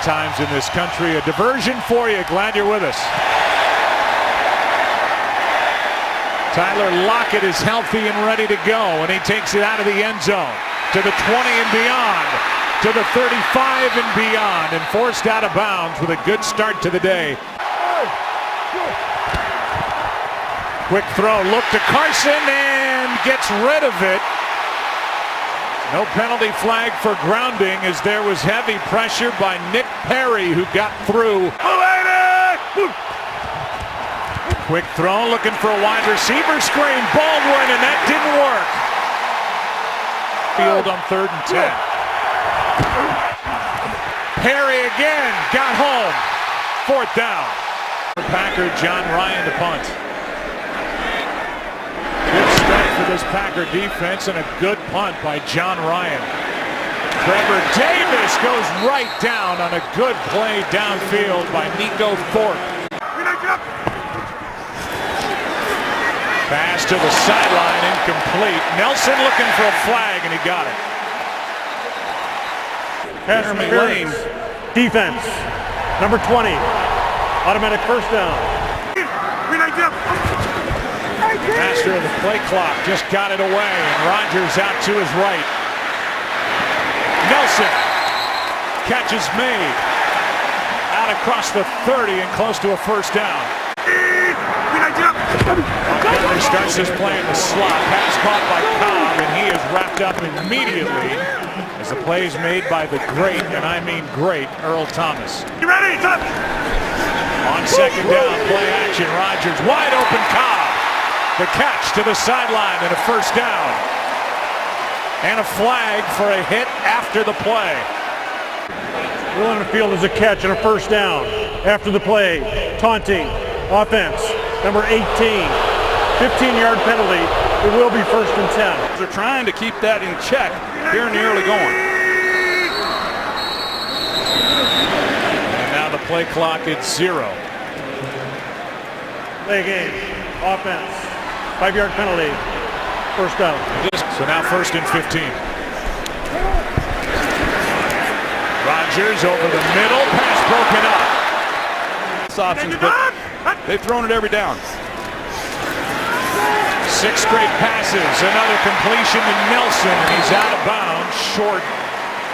times in this country. A diversion for you. Glad you're with us. Tyler Lockett is healthy and ready to go, and he takes it out of the end zone to the 20 and beyond, to the 35 and beyond, and forced out of bounds with a good start to the day. Quick throw, look to Carson, and gets rid of it. No penalty flag for grounding, as there was heavy pressure by Nick Perry, who got through. Quick throw, looking for a wide receiver screen. Baldwin, and that didn't work. Field on 3rd and 10. Perry again, got home. 4th down. Packer, John Ryan to punt. Good start for this Packer defense, and a good punt by John Ryan. Trevor Davis goes right down on a good play downfield by Nico Thorpe. Pass to the sideline, incomplete. Nelson looking for a flag, and he got it. Jeremy Lane, defense, number 20, automatic first down. Master of the play clock just got it away, and Rodgers out to his right. Nelson, catch is made. Out across the 30 and close to a first down. Montgomery starts his play in the slot. Pass caught by Cobb, and he is wrapped up immediately as the play is made by the great, and I mean great, Earl Thomas. You ready? Stop. On 2nd down, play action. Rodgers wide open. Cobb. The catch to the sideline and a first down. And a flag for a hit after the play. Rule on the field is a catch and a first down. After the play, taunting, offense, number 18. 15-yard penalty. It will be 1st and 10. They're trying to keep that in check here in the early going. And now the play clock at 0. Play game, offense, 5-yard penalty, first down. So now 1st and 15. Rodgers over the middle, pass broken up. Options, but they've thrown it every down. 6 straight passes, another completion to Nelson, and he's out of bounds, short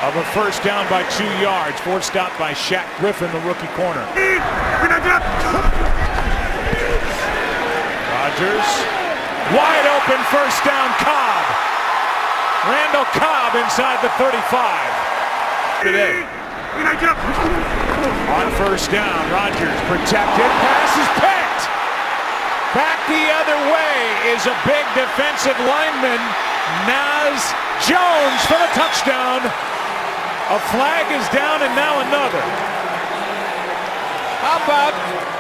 of a first down by 2 yards. Forced out by Shaq Griffin, the rookie corner. Rodgers, wide open, first down, Cobb. Randall Cobb inside the 35. Today. On first down, Rodgers protected, pass is picked. Back the other way is a big defensive lineman, Naz Jones, for the touchdown. A flag is down, and now another. How about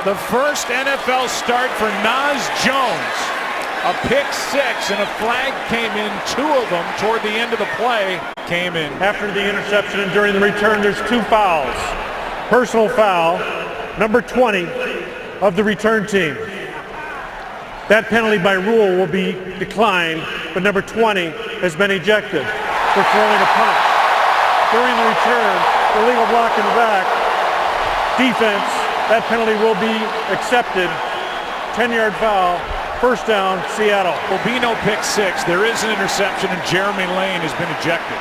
the first NFL start for Naz Jones? A pick 6, and a flag came in. 2 of them toward the end of the play came in. After the interception and during the return, there's 2 fouls. Personal foul, number 20 of the return team. That penalty by rule will be declined, but number 20 has been ejected for throwing a punt. During the return, illegal block in the back, defense, that penalty will be accepted. 10-yard foul, first down, Seattle. Will be no pick 6. There is an interception, and Jeremy Lane has been ejected.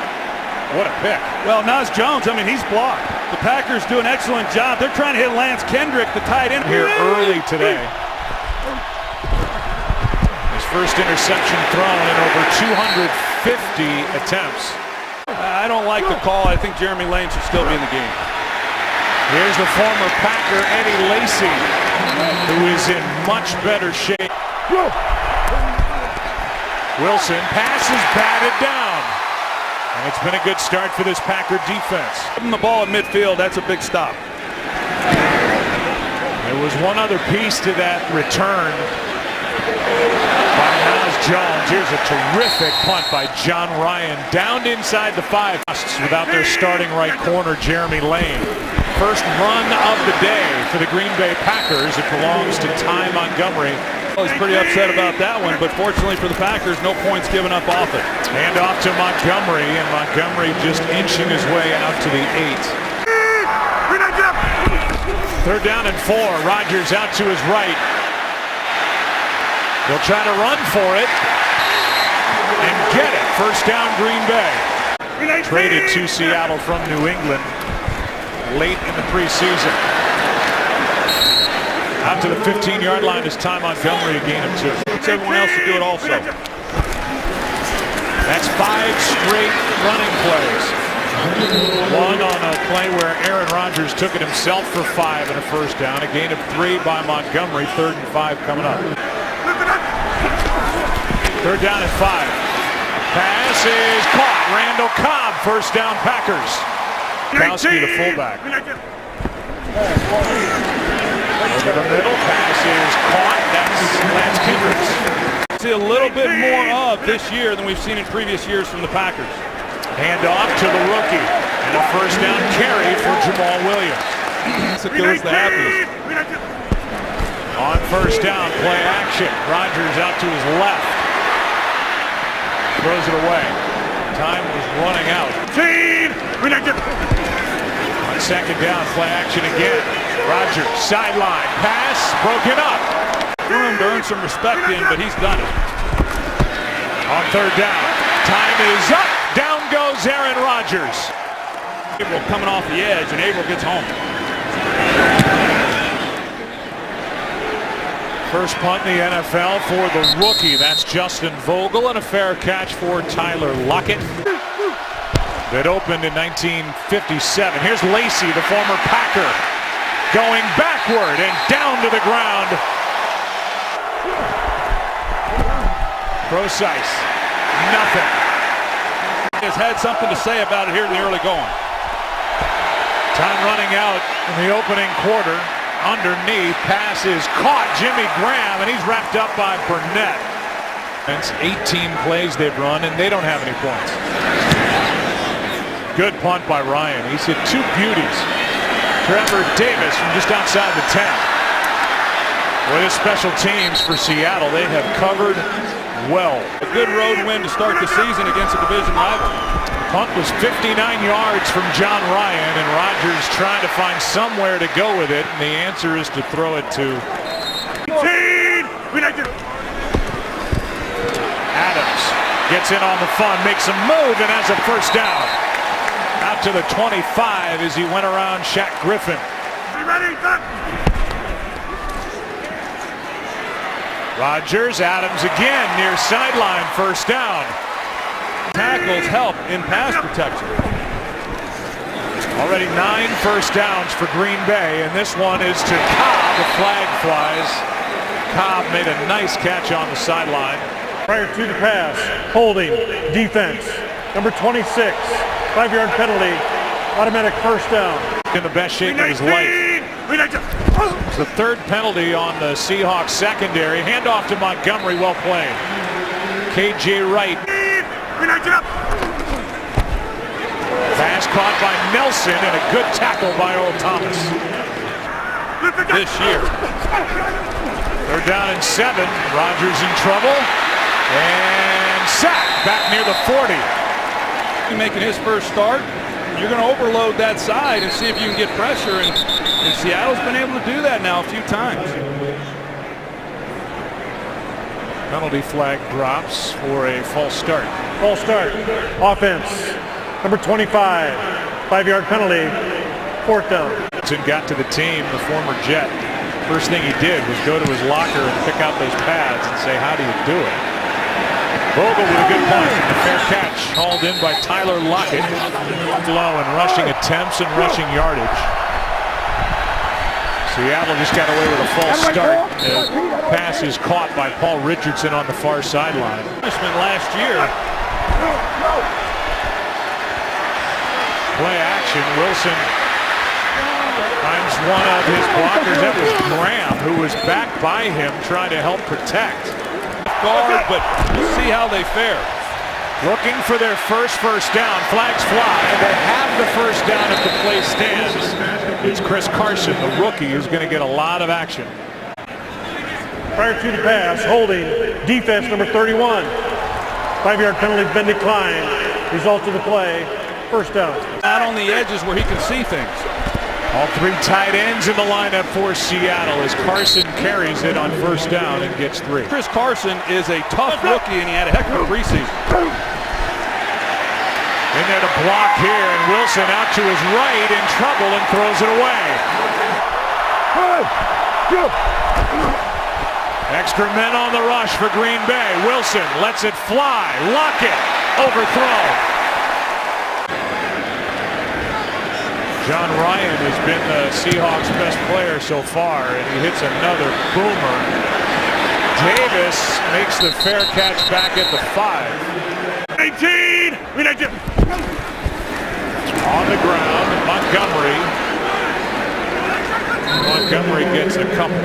What a pick. Well, Naz Jones, I mean, he's blocked. The Packers do an excellent job. They're trying to hit Lance Kendrick, the tight end. Here early today. His first interception thrown in over 250 attempts. I don't like the call. I think Jeremy Lane should still be in the game. Here's the former Packer, Eddie Lacy, who is in much better shape. Wilson, pass is batted down. And it's been a good start for this Packer defense. Giving the ball at midfield, that's a big stop. There was one other piece to that return by Naz Jones. Here's a terrific punt by John Ryan. Downed inside the 5 without their starting right corner, Jeremy Lane. First run of the day for the Green Bay Packers. It belongs to Ty Montgomery. Well, he's pretty upset about that one, but fortunately for the Packers, no points given up off it. Hand off to Montgomery, and Montgomery just inching his way out to the 8. Third down and 4. Rodgers out to his right. They'll try to run for it and get it. First down, Green Bay. Traded to Seattle from New England late in the preseason. Out to the 15-yard line is Ty Montgomery, a gain of 2. It's everyone else to do it also. That's 5 straight running plays. One on a play where Aaron Rodgers took it himself for 5 and a first down. A gain of 3 by Montgomery. 3rd and 5 coming up. Third down and 5. Pass is caught. Randall Cobb, first down Packers. Kowski, the fullback. Over the middle, pass is caught. That's Lance Kendricks. See a little bit more of this year than we've seen in previous years from the Packers. Hand off to the rookie. And a first down carry for Jamal Williams. That's what goes the happiest. On first down, play action. Rodgers out to his left. Throws it away. Time was running out. On second down, play action again. Rodgers, sideline, pass, broken up. Room to earn some respect in, but he's done it. On third down, time is up. Down goes Aaron Rodgers. April coming off the edge, and April gets home. First punt in the NFL for the rookie. That's Justin Vogel, and a fair catch for Tyler Lockett. That opened in 1957. Here's Lacey, the former Packer, going backward and down to the ground. Precise. Nothing. Has had something to say about it here in the early going. Time running out in the opening quarter. Underneath, pass is caught. Jimmy Graham, and he's wrapped up by Burnett. It's 18 plays they've run, and they don't have any points. Good punt by Ryan. He's hit 2 beauties. Trevor Davis from just outside the 10. Boy, this special teams for Seattle, they have covered well. A good road win to start the season against a division rival. Punt was 59 yards from John Ryan, and Rodgers trying to find somewhere to go with it, and the answer is to throw it to Adams. Gets in on the fun, makes a move, and has a first down. Out to the 25 as he went around Shaq Griffin. Rodgers, Adams again, near sideline, first down. Tackles help in pass protection. Already 9 first downs for Green Bay, and this one is to Cobb. The flag flies. Cobb made a nice catch on the sideline. Prior to the pass, holding, defense, number 26, 5-yard penalty, automatic first down. In the best shape of his life. It's the 3rd penalty on the Seahawks secondary. Handoff to Montgomery, well played. KJ Wright. Pass caught by Nelson, and a good tackle by Earl Thomas. This year. They're down in 7. Rodgers in trouble. And sacked back near the 40. Making his first start. You're going to overload that side and see if you can get pressure, and Seattle's been able to do that now a few times. Penalty flag drops for a false start. False start. Offense, number 25, 5-yard penalty, 4th down. Got to the team, the former Jet. First thing he did was go to his locker and pick out those pads and say, how do you do it? Vogel with a good punt. A fair catch hauled in by Tyler Lockett. Low in rushing attempts and rushing yardage. Seattle just got away with a false start. The pass is caught by Paul Richardson on the far sideline. Punishment last year. Play action. Wilson finds one of his blockers. That was Graham, who was back by him trying to help protect. Guard, but we'll see how they fare. Looking for their first down. Flags fly. They have the first down if the play stands. It's Chris Carson, the rookie, who's going to get a lot of action. Prior to the pass, holding, defense, number 31. 5-yard penalty been declined. Result of the play, first down. Out on the edges where he can see things. All three tight ends in the lineup for Seattle as Carson carries it on first down and gets 3. Chris Carson is a tough rookie, and he had a heck of a preseason. In there to block here, and Wilson out to his right in trouble and throws it away. Extra men on the rush for Green Bay. Wilson lets it fly. Lockett overthrown. John Ryan has been the Seahawks' best player so far, and he hits another boomer. Davis makes the fair catch back at the 5. 18! On the ground, Montgomery. Montgomery gets a couple.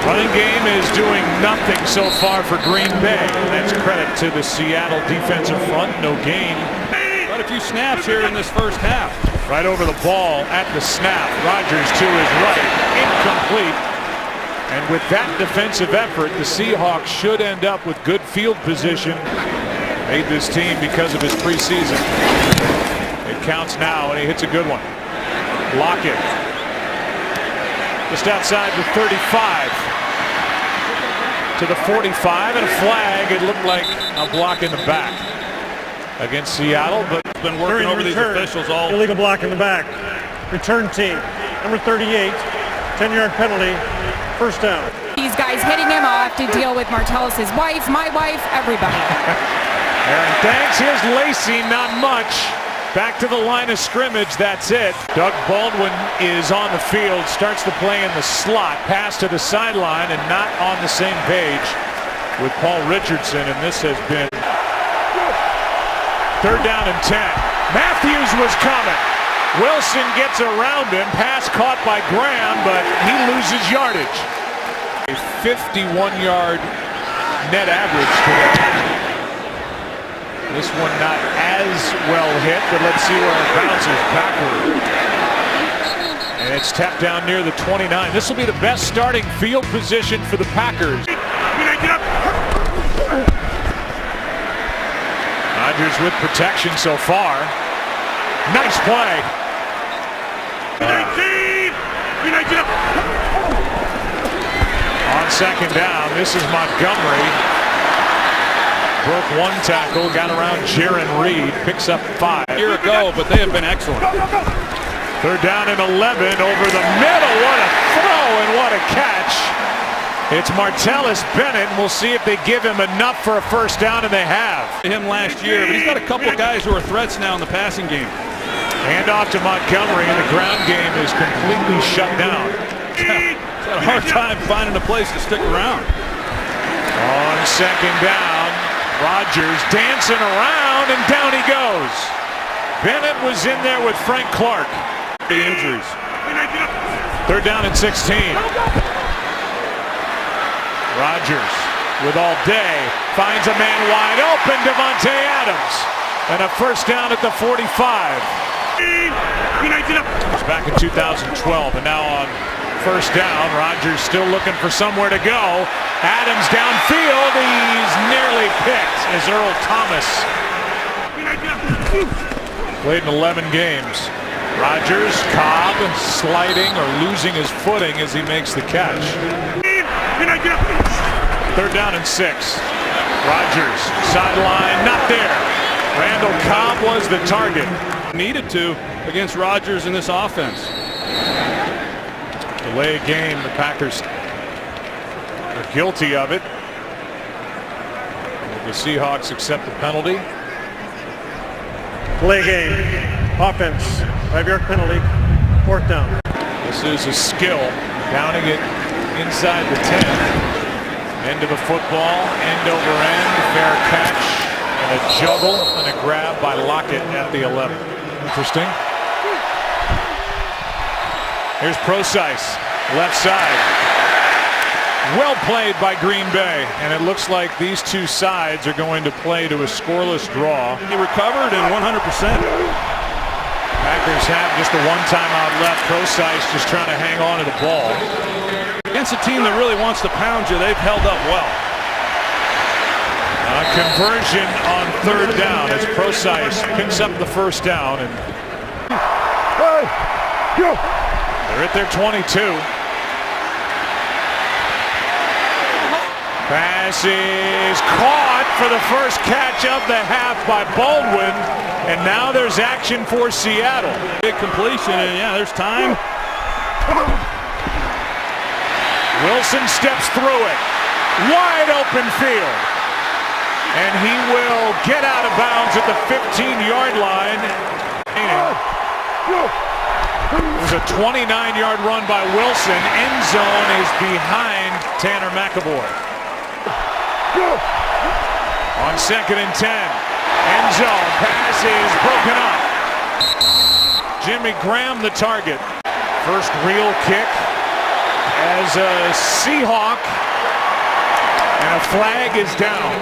Running game is doing nothing so far for Green Bay. That's credit to the Seattle defensive front. No gain. Quite a few snaps here in this first half. Right over the ball at the snap. Rodgers to his right. Incomplete. And with that defensive effort, the Seahawks should end up with good field position. Made this team because of his preseason. It counts now, and he hits a good one. Lockett. Just outside the 35. To the 45 and a flag. It looked like a block in the back against Seattle, but been working over these officials all. Illegal block in the back. Return team. Number 38. 10-yard penalty. First down. These guys hitting him. I'll have to deal with Martellus' wife, my wife, everybody. Aaron, thanks. Here's Lacey. Not much. Back to the line of scrimmage. That's it. Doug Baldwin is on the field. Starts to play in the slot. Pass to the sideline and not on the same page with Paul Richardson. And this has been 3rd down and 10. Matthews was coming. Wilson gets around him. Pass caught by Graham, but he loses yardage. A 51-yard net average today. This one not as well hit, but let's see where it bounces backward. And it's tapped down near the 29. This will be the best starting field position for the Packers. Rodgers with protection so far. Nice play. On second down, this is Montgomery. Broke one tackle, got around Jaron Reed, picks up 5. A year ago, but they have been excellent. 3rd down and 11 over the middle. What a throw and what a catch. It's Martellus Bennett, and we'll see if they give him enough for a first down, and they have. Him last year, but he's got a couple guys who are threats now in the passing game. Hand off to Montgomery, and the ground game is completely shut down. He's had a hard time finding a place to stick around. On second down, Rodgers dancing around, and down he goes. Bennett was in there with Frank Clark. The injuries. 3rd down and 16. Rodgers with all day finds a man wide open, Devontae Adams, and a first down at the 45. It was back in 2012, and now on first down, Rodgers still looking for somewhere to go. Adams downfield, he's nearly picked as Earl Thomas played in 11 games. Rodgers, Cobb sliding or losing his footing as he makes the catch. 3rd down and 6. Rodgers, sideline, not there. Randall Cobb was the target. Needed to against Rodgers in this offense. Delay a game, the Packers are guilty of it. The Seahawks accept the penalty. Delay game. Offense. 5-yard penalty. 4th down. This is a skill. Downing it inside the 10. End of the football. End over end. Fair catch. And a juggle and a grab by Lockett at the 11. Interesting. Here's Procise. Left side. Well played by Green Bay, and it looks like these two sides are going to play to a scoreless draw. He recovered and 100%. Packers have just a one timeout left. Procise just trying to hang on to the ball. Against a team that really wants to pound you, they've held up well. Conversion on third down as Procise picks up the first down, and they're at their 22. Pass is caught for the first catch of the half by Baldwin, and now there's action for Seattle. Big completion, and yeah, there's time. Wilson steps through it. Wide open field. And he will get out of bounds at the 15-yard line. It was a 29-yard run by Wilson. End zone is behind Tanner McAvoy. On 2nd and 10. End zone. Pass is broken up. Jimmy Graham the target. First real kick as a Seahawk. And a flag is down.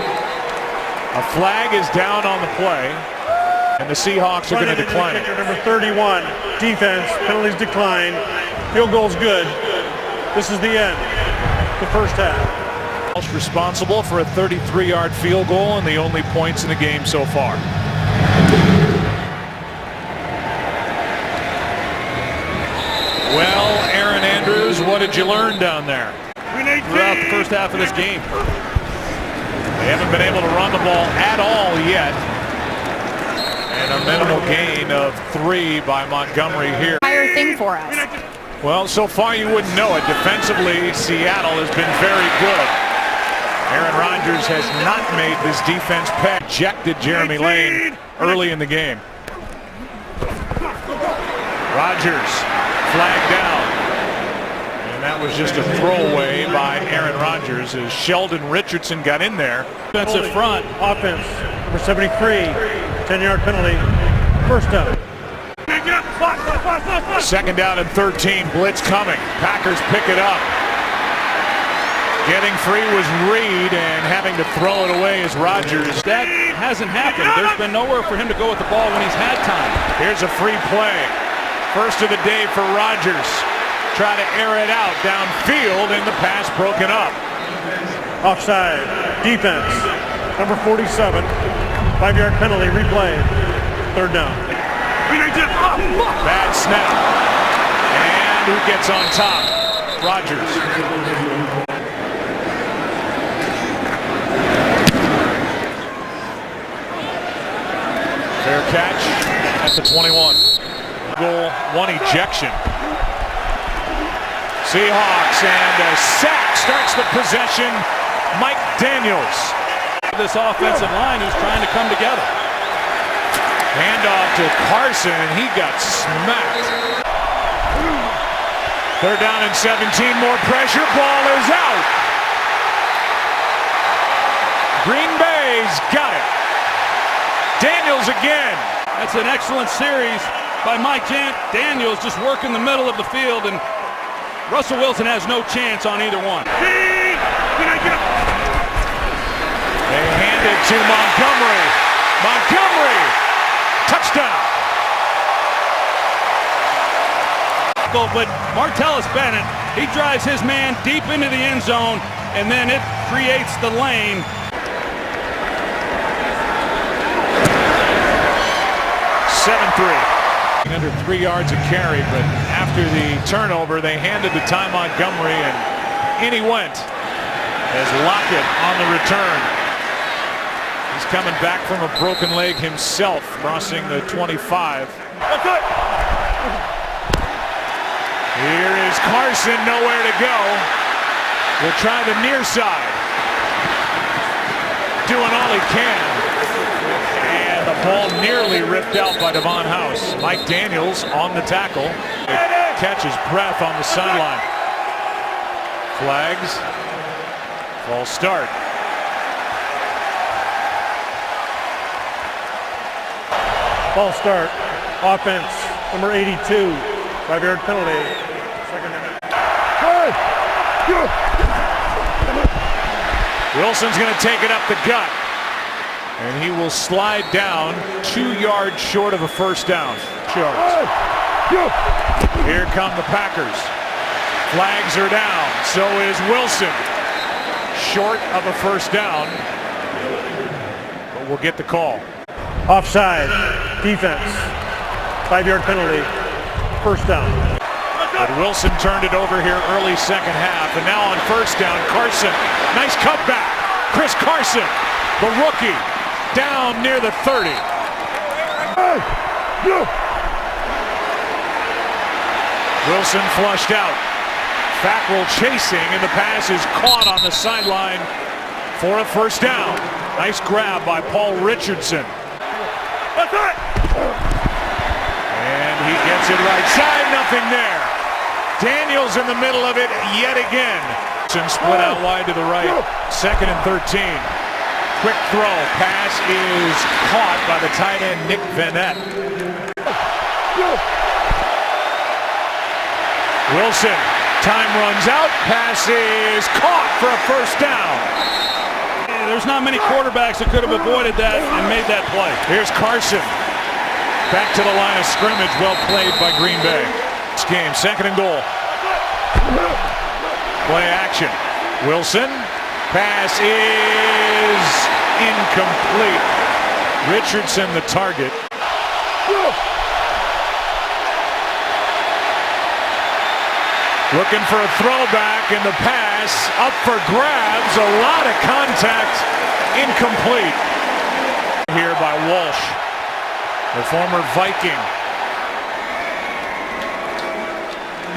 A flag is down on the play. And the Seahawks are going to decline it. Number 31. Defense. Penalties decline. Field goal's good. This is the end. The first half. Responsible for a 33-yard field goal and the only points in the game so far. Well, Aaron Andrews, what did you learn down there? Throughout the first half of this game. They haven't been able to run the ball at all yet. And a minimal gain of 3 by Montgomery here. Higher thing for us. Well, so far you wouldn't know it. Defensively, Seattle has been very good. Aaron Rodgers has not made this defense pay. Ejected Jeremy Lane early in the game. Rodgers flagged down. And that was just a throwaway by Aaron Rodgers as Sheldon Richardson got in there. Defensive front. Offense. Number 73. 10-yard penalty. First down. 2nd down and 13. Blitz coming. Packers pick it up. Getting free was Reed, and having to throw it away is Rodgers. That hasn't happened. There's been nowhere for him to go with the ball when he's had time. Here's a free play. First of the day for Rodgers. Try to air it out downfield, and the pass broken up. Offside. Defense. Number 47. 5-yard penalty. Replay. Third down. Bad snap. And who gets on top? Rodgers. Fair catch at the 21. Goal, 1 ejection. Seahawks, and a sack starts the possession. Mike Daniels. This offensive line is trying to come together. Handoff to Carson, and he got smacked. 3rd down and 17, more pressure. Ball is out. Green Bay's got it. Daniels again. That's an excellent series by Mike Daniels, just working the middle of the field, and Russell Wilson has no chance on either one. They hand it to Montgomery. Montgomery, touchdown. But Martellus Bennett, he drives his man deep into the end zone, and then it creates the lane. 7-3. Under 3 yards a carry, but after the turnover, they handed to Ty Montgomery, and in he went as Lockett on the return. He's coming back from a broken leg himself, crossing the 25. Here is Carson, nowhere to go. Will try the near side. Doing all he can. And the ball nearly ripped out by Devon House. Mike Daniels on the tackle. Catches breath on the sideline. Flags. False start. False start. Offense. Number 82. 5-yard penalty. Second down. Wilson's going to take it up the gut. And he will slide down 2 yards short of a first down. Here come the Packers. Flags are down. So is Wilson. Short of a first down. will get the call. Offside. Defense. 5-yard penalty. First down. But Wilson turned it over here early second half. And now on first down, Carson. Nice cutback. Chris Carson, the rookie, down near the 30. Wilson flushed out. Fackrell chasing, and the pass is caught on the sideline for a first down. Nice grab by Paul Richardson. And he gets it right side, nothing there. Daniels in the middle of it yet again. Split out wide to the right. 2nd and 13. Quick throw. Pass is caught by the tight end, Nick Vanette. Wilson. Time runs out. Pass is caught for a first down. There's not many quarterbacks that could have avoided that and made that play. Here's Carson. Back to the line of scrimmage. Well played by Green Bay. This game, 2nd and goal. Play action. Wilson. Pass is incomplete. Richardson the target. Looking for a throwback, and the pass up for grabs. A lot of contact. Incomplete. Here by Walsh, the former Viking.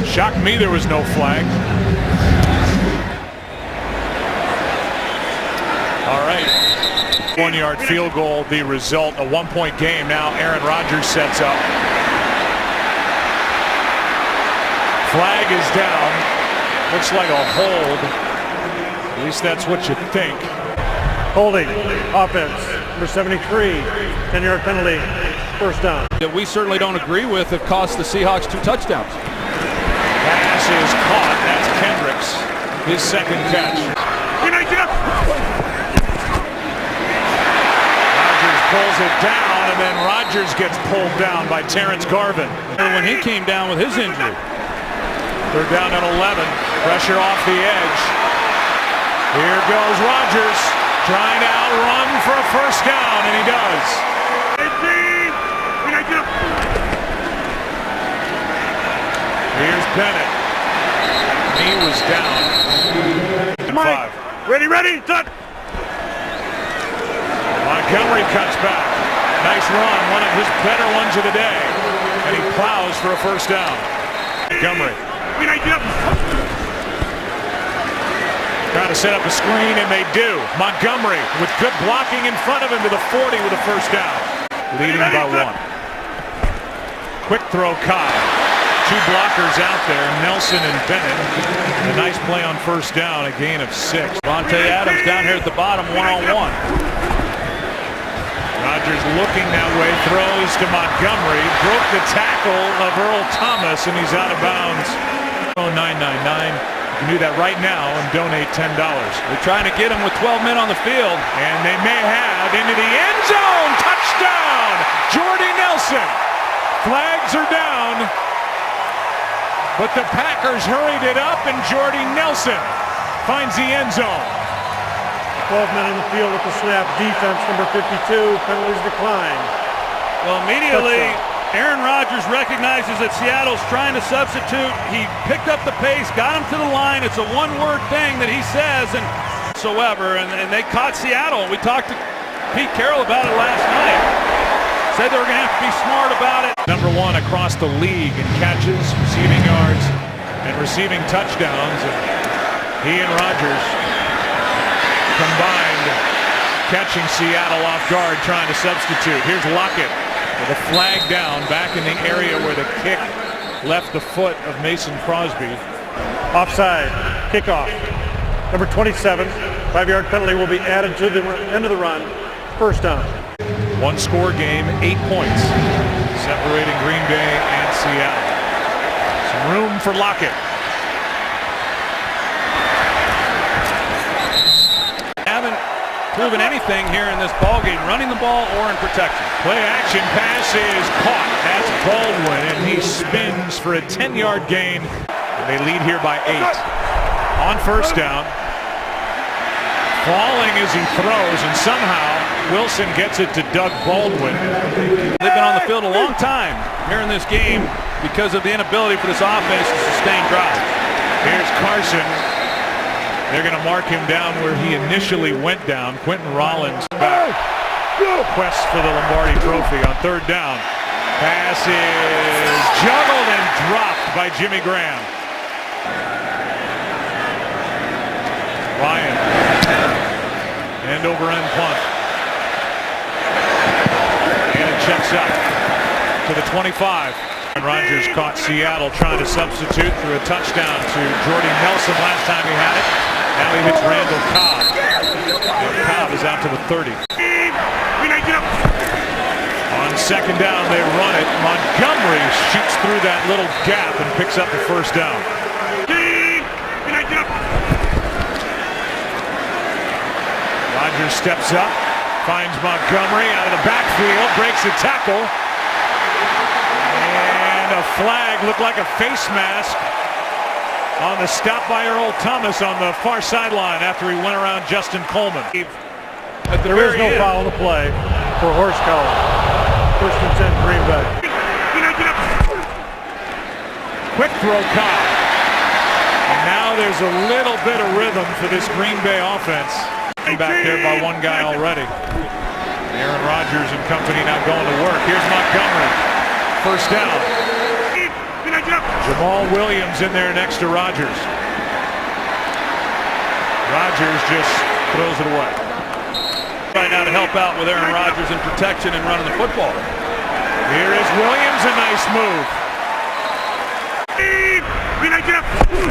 Shocked me there was no flag. All right. 1-yard field goal, the result. A 1-point game. Now Aaron Rodgers sets up. Flag is down. Looks like a hold. At least that's what you think. Holding. Offense. Number 73. 10-yard penalty. First down. That we certainly don't agree with. It cost the Seahawks 2 touchdowns. Pass is caught. That's Kendricks. His second catch. Rodgers pulls it down, and then Rodgers gets pulled down by Terrence Garvin. When he came down with his injury. They're down at 11. Pressure off the edge. Here goes Rodgers, trying to outrun for a first down, and he does. Here's Bennett. He was down. Mike, ready, touch. Montgomery cuts back. Nice run, one of his better ones of the day. And he plows for a first down. Montgomery. Trying to set up a screen, and they do. Montgomery with good blocking in front of him to the 40 with a first down. Leading by 1. Quick throw, Kyle. 2 blockers out there, Nelson and Bennett. A nice play on first down, a gain of 6. Vontae Adams down here at the bottom, 1-on-1. Rodgers looking that way, throws to Montgomery. Broke the tackle of Earl Thomas, and he's out of bounds. 999. You can do that right now and donate $10. They're trying to get him with 12 men on the field. And they may have into the end zone. Touchdown! Jordy Nelson. Flags are down. But the Packers hurried it up, and Jordy Nelson finds the end zone. 12 men on the field with the snap. Defense, number 52. Penalties decline. Well, immediately, Aaron Rodgers recognizes that Seattle's trying to substitute. He picked up the pace, got him to the line. It's a one-word thing that he says, and they caught Seattle. We talked to Pete Carroll about it last night. Said they were going to have to be smart about it. Number 1 across the league in catches, receiving yards, and receiving touchdowns. And he and Rodgers combined catching Seattle off guard, trying to substitute. Here's Lockett with a flag down back in the area where the kick left the foot of Mason Crosby. Offside. Kickoff. Number 27. 5-yard penalty will be added to the end of the run. First down. 1-score game, 8 points, separating Green Bay and Seattle. Some room for Lockett. Haven't proven anything here in this ball game, running the ball or in protection. Play action pass is caught. That's Baldwin, and he spins for a 10-yard gain. And they lead here by 8. On first down, falling as he throws, and somehow Wilson gets it to Doug Baldwin. They've been on the field a long time here in this game because of the inability for this offense to sustain drives. Here's Carson. They're going to mark him down where he initially went down. Quentin Rollins back. Quest for the Lombardi Trophy on third down. Pass is juggled and dropped by Jimmy Graham. Ryan. End over end punt. And it checks up to the 25. And Rodgers caught Seattle trying to substitute through a touchdown to Jordy Nelson last time he had it. Now he hits Randall Cobb. And Cobb is out to the 30. On second down, they run it. Montgomery shoots through that little gap and picks up the first down. Rodgers steps up, finds Montgomery out of the backfield, breaks the tackle. And a flag looked like a face mask on the stop by Earl Thomas on the far sideline after he went around Justin Coleman. There is no foul to play for horse collar. First and 10, Green Bay. Quick throw, Cobb. And now there's a little bit of rhythm for this Green Bay offense. Back there by one guy already. Aaron Rodgers and company now going to work. Here's Montgomery. First down. Jamal Williams in there next to Rodgers. Rodgers just throws it away. Right now to help out with Aaron Rodgers in protection and running the football. Here is Williams, a nice move.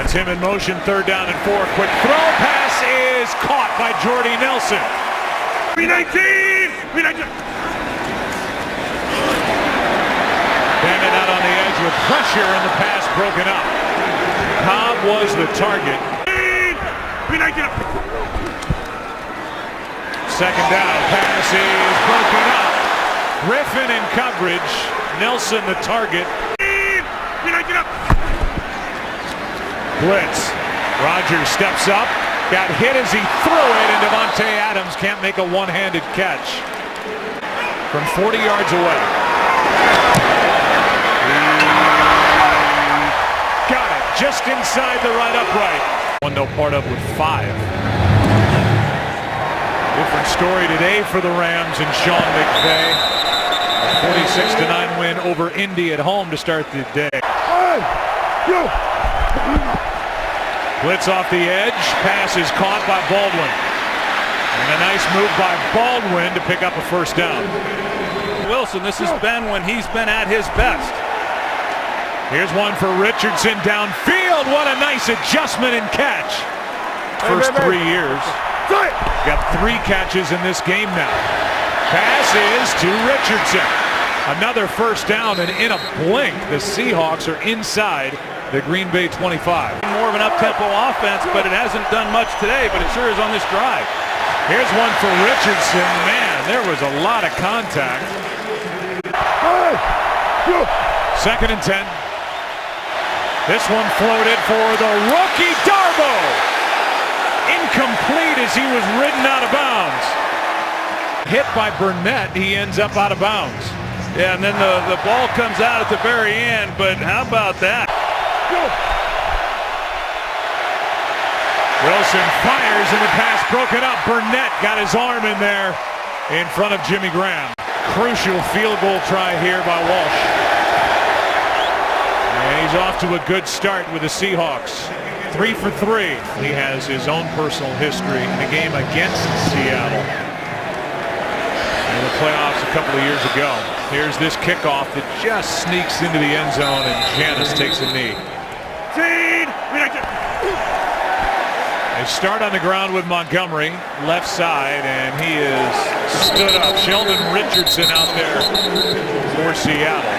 That's him in motion, third down and 4. Quick throw, pass is caught by Jordy Nelson. Bandit out on the edge with pressure and the pass broken up. Cobb was the target. Second down, pass is broken up. Griffin in coverage. Nelson the target. Blitz. Rodgers steps up. Got hit as he threw it, and Davante Adams can't make a one-handed catch from 40 yards away. He got it just inside the right upright. One no part of with 5. Different story today for the Rams and Sean McVay. A 46-9 win over Indy at home to start the day. Blitz off the edge. Pass is caught by Baldwin. And a nice move by Baldwin to pick up a first down. Wilson, this has been when he's been at his best. Here's one for Richardson downfield. What a nice adjustment and catch. First 3 years. Got 3 catches in this game now. Pass is to Richardson. Another first down, and in a blink, the Seahawks are inside the Green Bay 25. More of an up-tempo offense, but it hasn't done much today, but it sure is on this drive. Here's one for Richardson. Man, there was a lot of contact. Second and 10. This one floated for the rookie Darbo. Incomplete as he was ridden out of bounds. Hit by Burnett, he ends up out of bounds. Yeah, and then the ball comes out at the very end, but how about that? Wilson fires and the pass broken up. Burnett got his arm in there in front of Jimmy Graham. Crucial field goal try here by Walsh. And he's off to a good start with the Seahawks. 3 for 3. He has his own personal history in a game against Seattle in the playoffs a couple of years ago. Here's this kickoff that just sneaks into the end zone, and Janis takes a knee. They start on the ground with Montgomery, left side, and he is stood up. Sheldon Richardson out there for Seattle.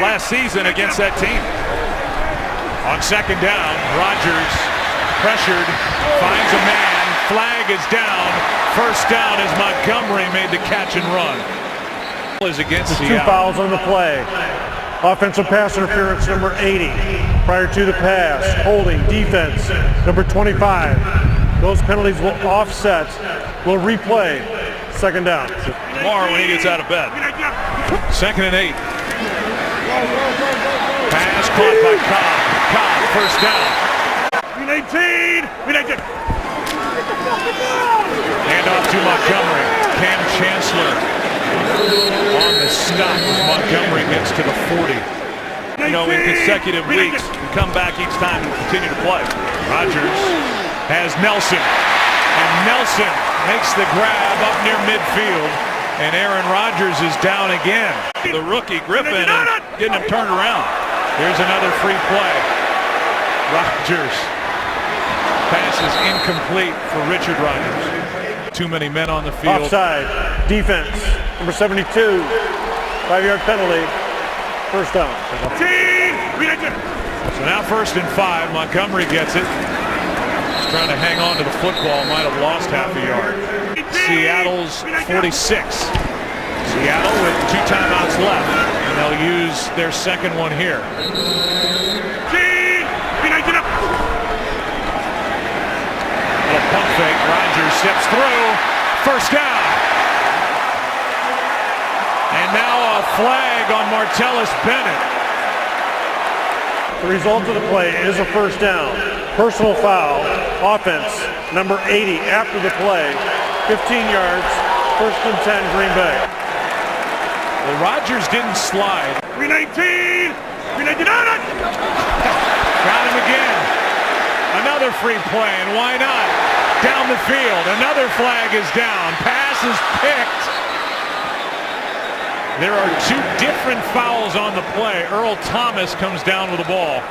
Last season against that team. On second down, Rodgers pressured, finds a man, flag is down. First down as Montgomery made the catch and run. Is against There's 2 fouls on the play. Offensive pass interference number 80. Prior to the pass, holding, defense, number 25. Those penalties will offset, will replay. Second down. Tomorrow when he gets out of bed. 2nd and 8. Pass caught by Cobb. Cobb, first down. 19. Hand off to Montgomery. Cam Chancellor on the stop as Montgomery gets to the 40. You know, in consecutive weeks, and come back each time and continue to play. Rodgers has Nelson. And Nelson makes the grab up near midfield. And Aaron Rodgers is down again. The rookie, Griffin, and getting him turned around. Here's another free play. Rodgers. Pass is incomplete for Richard Rodgers. Too many men on the field. Offside. Defense. Number 72. 5-yard penalty. First down. So now 1st and 5. Montgomery gets it. He's trying to hang on to the football. Might have lost half a yard. Seattle's 46. Seattle with 2 timeouts left. And they'll use their second one here. Little pump fake. Rodgers steps through. First down. And now a flag on Martellus Bennett. The result of the play is a first down. Personal foul. Offense. Number 80 after the play. 15 yards. 1st and 10, Green Bay. Well, Rodgers didn't slide. 319. Got him again. Another free play, and why not? Down the field. Another flag is down. Pass is picked. There are 2 different fouls on the play. Earl Thomas comes down with the ball.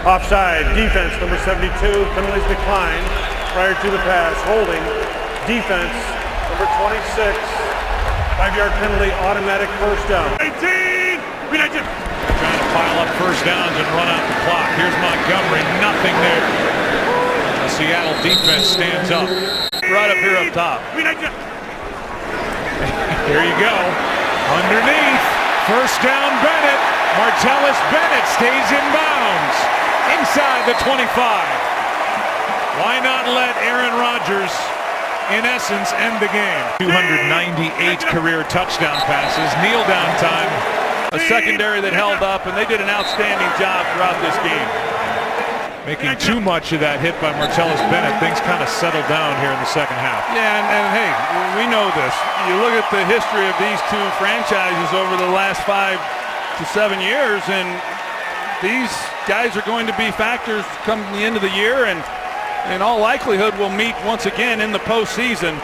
Offside. Defense. Number 72. Penalties declined prior to the pass. Holding. Defense. Number 26. 5-yard penalty. Automatic first down. 18. Trying to pile up first downs and run out the clock. Here's Montgomery. Nothing there. The Seattle defense stands up. Right up here up top. Here you go. Underneath. First down Bennett. Martellus Bennett stays in bounds. Inside the 25. Why not let Aaron Rodgers, in essence, end the game? 298 career touchdown passes. Kneel down time. A secondary that held up, and they did an outstanding job throughout this game. Making too much of that hit by Martellus Bennett. Things kind of settled down here in the second half. Yeah, and hey, we know this. You look at the history of these 2 franchises over the last 5 to 7 years, and these guys are going to be factors come the end of the year, and in all likelihood will meet once again in the postseason.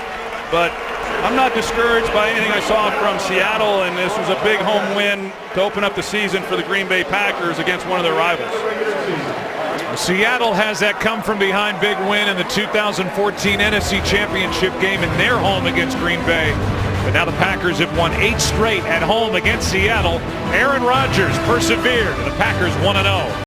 But I'm not discouraged by anything I saw from Seattle, and this was a big home win to open up the season for the Green Bay Packers against one of their rivals. Seattle has that come-from-behind big win in the 2014 NFC Championship game in their home against Green Bay. But now the Packers have won 8 straight at home against Seattle. Aaron Rodgers persevered. The Packers 1-0.